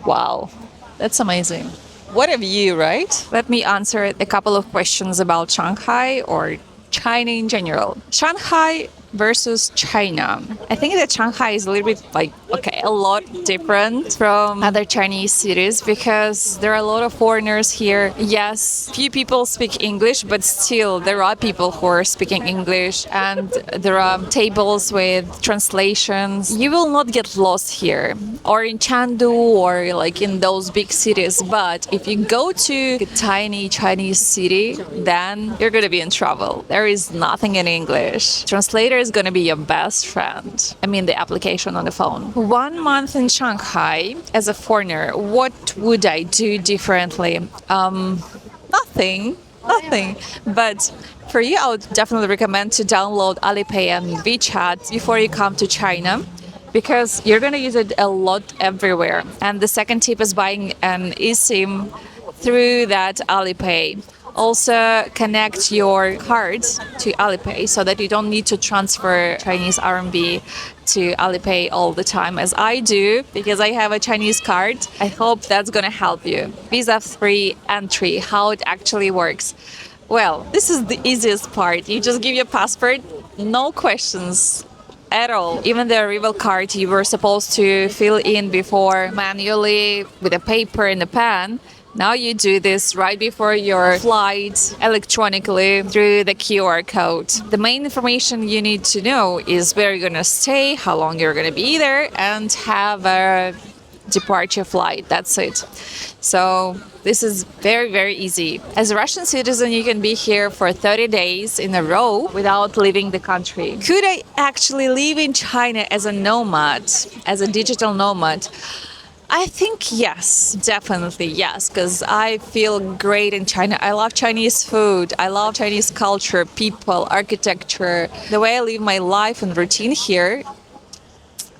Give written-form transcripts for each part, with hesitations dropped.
Wow, that's amazing. What have you, right? Let me answer a couple of questions about Shanghai or China in general. Shanghai versus China. I think that Shanghai is a little bit like, okay, a lot different from other Chinese cities because there are a lot of foreigners here. Yes, few people speak English, but still there are people who are speaking English and there are tables with translations. You will not get lost here or in Chengdu or like in those big cities, but if you go to a tiny Chinese city, then you're gonna be in trouble. There is nothing in English. Translator is gonna be your best friend. I mean, the application on the phone. 1 month in Shanghai as a foreigner, what would I do differently? Nothing. Nothing. But for you, I would definitely recommend to download Alipay and WeChat before you come to China because you're going to use it a lot everywhere. And the second tip is buying an eSIM through that Alipay. Also connect your card to Alipay so that you don't need to transfer Chinese RMB to Alipay all the time as I do because I have a Chinese card. I hope that's going to help you. Visa-free entry, how it actually works. Well, this is the easiest part. You just give your passport, no questions at all. Even the arrival card you were supposed to fill in before manually with a paper and a pen. Now you do this right before your flight electronically through the QR code. The main information you need to know is where you're going to stay, how long you're going to be there, and have a departure flight. That's it. So this is very, very easy. As a Russian citizen, you can be here for 30 days in a row without leaving the country. Could I actually live in China as a nomad, as a digital nomad? I think yes, definitely yes, because I feel great in China. I love Chinese food. I love Chinese culture, people, architecture. The way I live my life and routine here,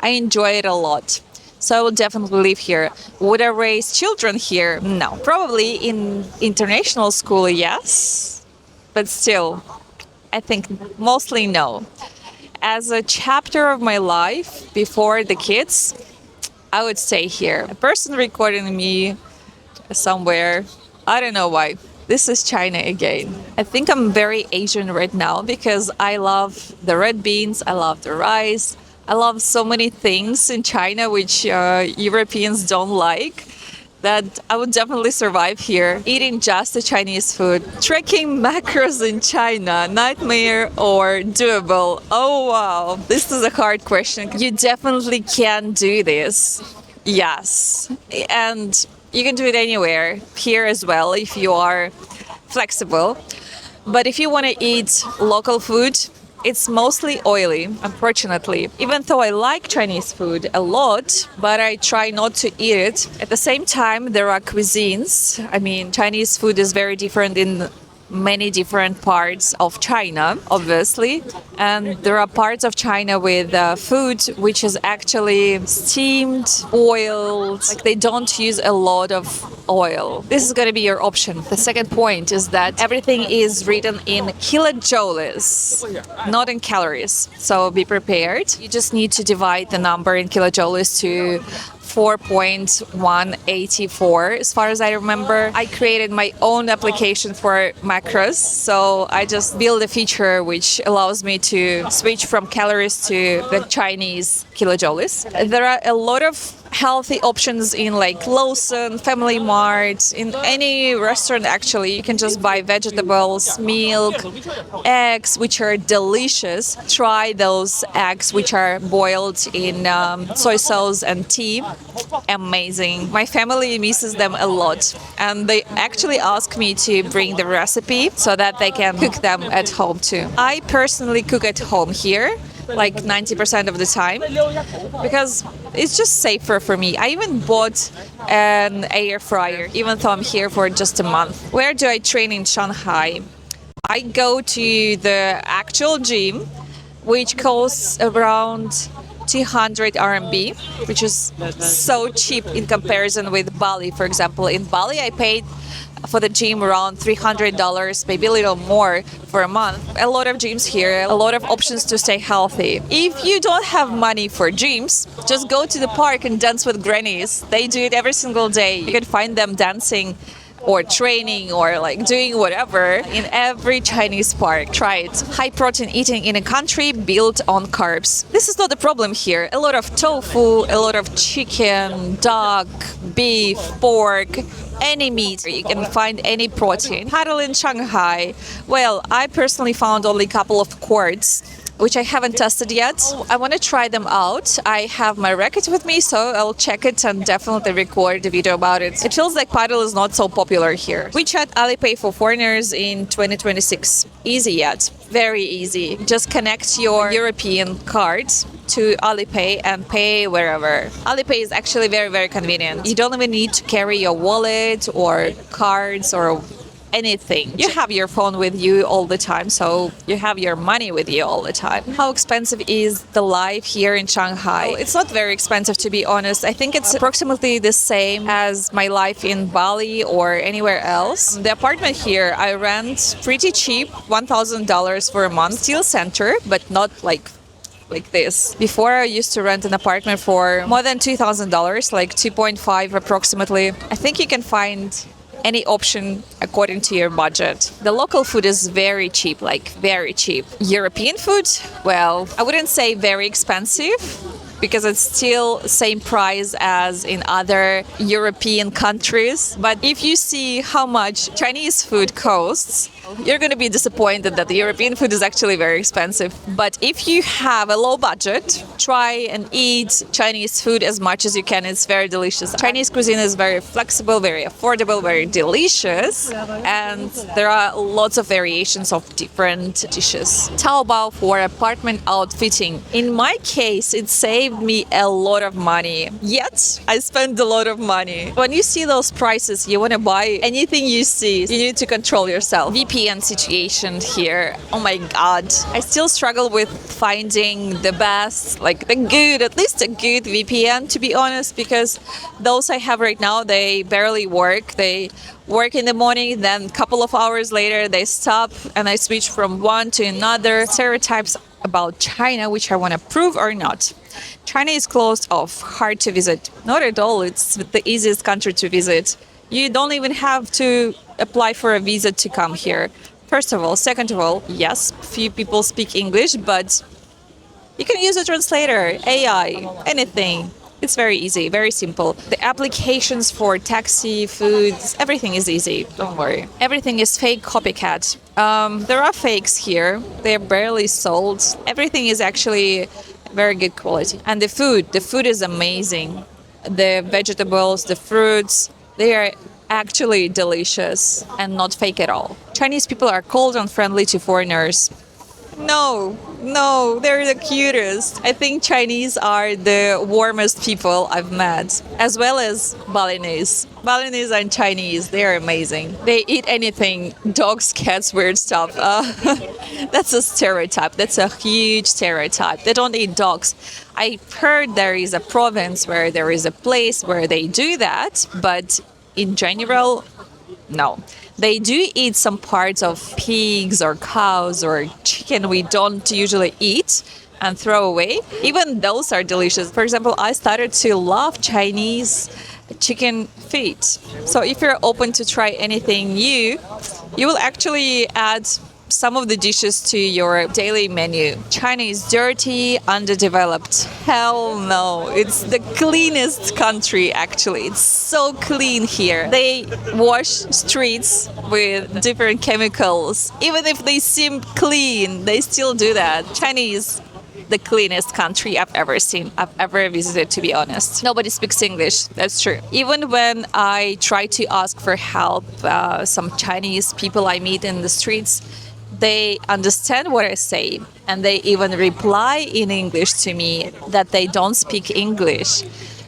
I enjoy it a lot. So I will definitely live here. Would I raise children here? No. Probably in international school, yes. But still, I think mostly no. As a chapter of my life before the kids, I would stay here. A person recording me somewhere, I don't know why. This is China again. I think I'm very Asian right now because I love the red beans, I love the rice, I love so many things in China which Europeans don't like. That I would definitely survive here, eating just the Chinese food. Tracking macros in China, nightmare or doable? Oh wow, this is a hard question. You definitely can do this. Yes, and you can do it anywhere, here as well, if you are flexible. But if you want to eat local food, it's mostly oily, unfortunately. Even though I like Chinese food a lot, but I try not to eat it. At the same time, there are cuisines. I mean, Chinese food is very different in many different parts of China, obviously. And there are parts of China with food which is actually steamed, boiled. Like they don't use a lot of oil. This is going to be your option. The second point is that everything is written in kilojoules, not in calories. So be prepared. You just need to divide the number in kilojoules to 4.184 as far as I remember. I created my own application for macros, so I just built a feature which allows me to switch from calories to the Chinese kilojoules. There are a lot of healthy options in like Lawson, Family Mart, in any restaurant actually. You can just buy vegetables, milk, eggs, which are delicious. Try those eggs which are boiled in soy sauce and tea. Amazing. My family misses them a lot and they actually ask me to bring the recipe so that they can cook them at home too. I personally cook at home here like 90% of the time because it's just safer for me. I even bought an air fryer even though I'm here for just a month. Where do I train in Shanghai? I go to the actual gym which costs around 200 RMB, which is so cheap in comparison with Bali. For example, in Bali I paid for the gym around $300, maybe a little more for a month. A lot of gyms here, a lot of options to stay healthy. If you don't have money for gyms, just go to the park and dance with grannies. They do it every single day. You can find them dancing or training or like doing whatever in every Chinese park. Try it. High protein eating in a country built on carbs. This is not the problem here. A lot of tofu, a lot of chicken, duck, beef, pork, any meat. You can find any protein. Paddle in Shanghai. Well, I personally found only a couple of quarts, which I haven't tested yet. I want to try them out. I have my racket with me, so I'll check it and definitely record a video about it. It feels like paddle is not so popular here. WeChat Alipay for foreigners in 2026. Easy yet. Very easy. Just connect your European cards to Alipay and pay wherever. Alipay is actually very, very convenient. You don't even need to carry your wallet or cards or anything. You have your phone with you all the time, so you have your money with you all the time. How expensive is the life here in Shanghai? Well, it's not very expensive, to be honest. I think it's approximately the same as my life in Bali or anywhere else. The apartment here I rent pretty cheap, $1,000 for a month. Still center, but not like this. Before I used to rent an apartment for more than $2,000, like 2.5 approximately. I think you can find any option according to your budget. The local food is very cheap, like very cheap. European food, well, I wouldn't say very expensive because it's still same price as in other European countries. But if you see how much Chinese food costs, you're going to be disappointed that the European food is actually very expensive. But if you have a low budget, try and eat Chinese food as much as you can. It's very delicious. Chinese cuisine is very flexible, very affordable, very delicious. And there are lots of variations of different dishes. Taobao for apartment outfitting. In my case, it saved me a lot of money. Yet, I spent a lot of money. When you see those prices, you want to buy anything you see. You need to control yourself. VPN situation here. Oh my God. I still struggle with finding the best, like at least a good VPN, to be honest, because those I have right now, they barely work. They work in the morning, then a couple of hours later, they stop and I switch from one to another. Stereotypes about China, which I want to prove or not. China is closed off, hard to visit. Not at all. It's the easiest country to visit. You don't even have to apply for a visa to come here. First of all. Second of all, yes, few people speak English, but you can use a translator, AI, anything. It's very easy, very simple. The applications for taxi, foods, everything is easy. Don't worry. Everything is fake copycat. There are fakes here. They're barely sold. Everything is actually very good quality. And the food is amazing. The vegetables, the fruits, they are actually delicious and not fake at all. Chinese people are cold and friendly to foreigners. No, they're the cutest. I think Chinese are the warmest people I've met, as well as Balinese. Balinese and Chinese, they're amazing. They eat anything, dogs, cats, weird stuff. That's a stereotype. That's a huge stereotype. They don't eat dogs. I heard there is a province where there is a place where they do that, but in general, no. They do eat some parts of pigs or cows or chicken we don't usually eat and throw away. Even those are delicious. For example, I started to love Chinese chicken feet. So if you're open to try anything new, you will actually add some of the dishes to your daily menu. China is dirty, underdeveloped. Hell no. It's the cleanest country, actually. It's so clean here. They wash streets with different chemicals. Even if they seem clean, they still do that. China is the cleanest country I've ever seen, I've ever visited, to be honest. Nobody speaks English, that's true. Even when I try to ask for help, some Chinese people I meet in the streets, they understand what I say and they even reply in English to me that they don't speak English.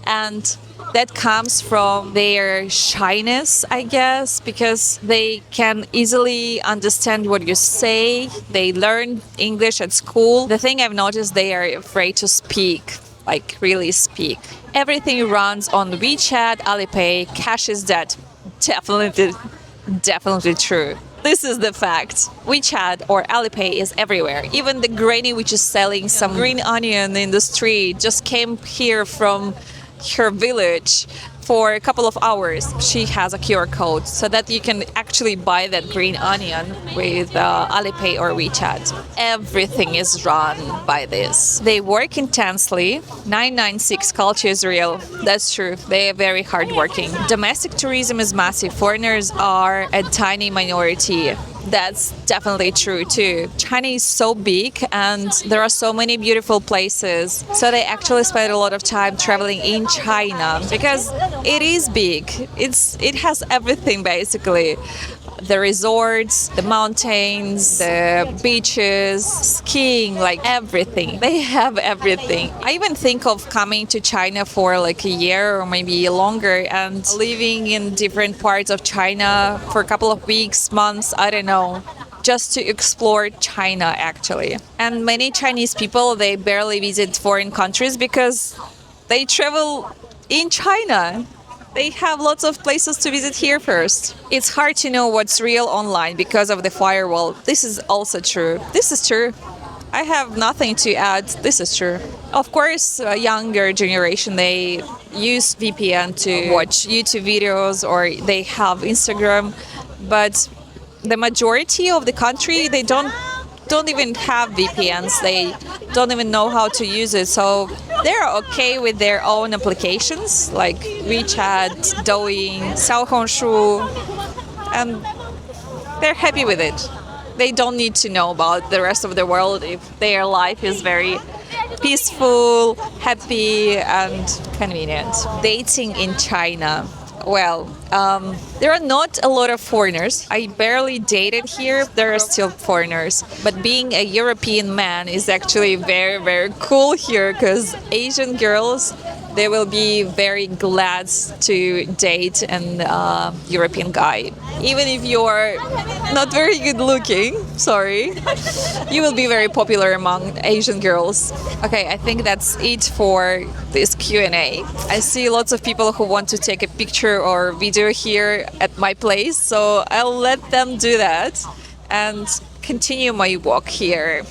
And that comes from their shyness, I guess, because they can easily understand what you say. They learn English at school. The thing I've noticed, they are afraid to speak, like really speak. Everything runs on WeChat, Alipay, cash is dead. Definitely Definitely true. This is the fact. WeChat or Alipay is everywhere. Even the granny which is selling some green onion in the street just came here from her village for a couple of hours. She has a QR code so that you can actually buy that green onion with Alipay or WeChat. Everything is run by this. They work intensely. 996 culture is real. That's true. They are very hardworking. Domestic tourism is massive. Foreigners are a tiny minority. That's definitely true too. China is so big and there are so many beautiful places. So they actually spend a lot of time traveling in China because it is big. It has everything basically. The resorts, the mountains, the beaches, skiing, like everything. They have everything. I even think of coming to China for like a year or maybe longer and living in different parts of China for a couple of weeks, months, I don't know, just to explore China actually. And many Chinese people, they barely visit foreign countries because they travel in China. They have lots of places to visit here first. It's hard to know what's real online because of the firewall. This is also true. This is true. I have nothing to add. This is true. Of course, a younger generation, they use VPN to watch YouTube videos or they have Instagram, but the majority of the country, they don't even have VPNs. They don't even know how to use it. So they're okay with their own applications like WeChat, Douyin, Xiaohongshu, and they're happy with it. They don't need to know about the rest of the world if their life is very peaceful, happy, and convenient. Dating in China. Well, there are not a lot of foreigners. I barely dated here. There are still foreigners. But being a European man is actually very, very cool here because Asian girls, they will be very glad to date an European guy. Even if you're not very good looking, sorry, you will be very popular among Asian girls. Okay, I think that's it for this Q&A. I see lots of people who want to take a picture or video here at my place, so I'll let them do that and continue my walk here.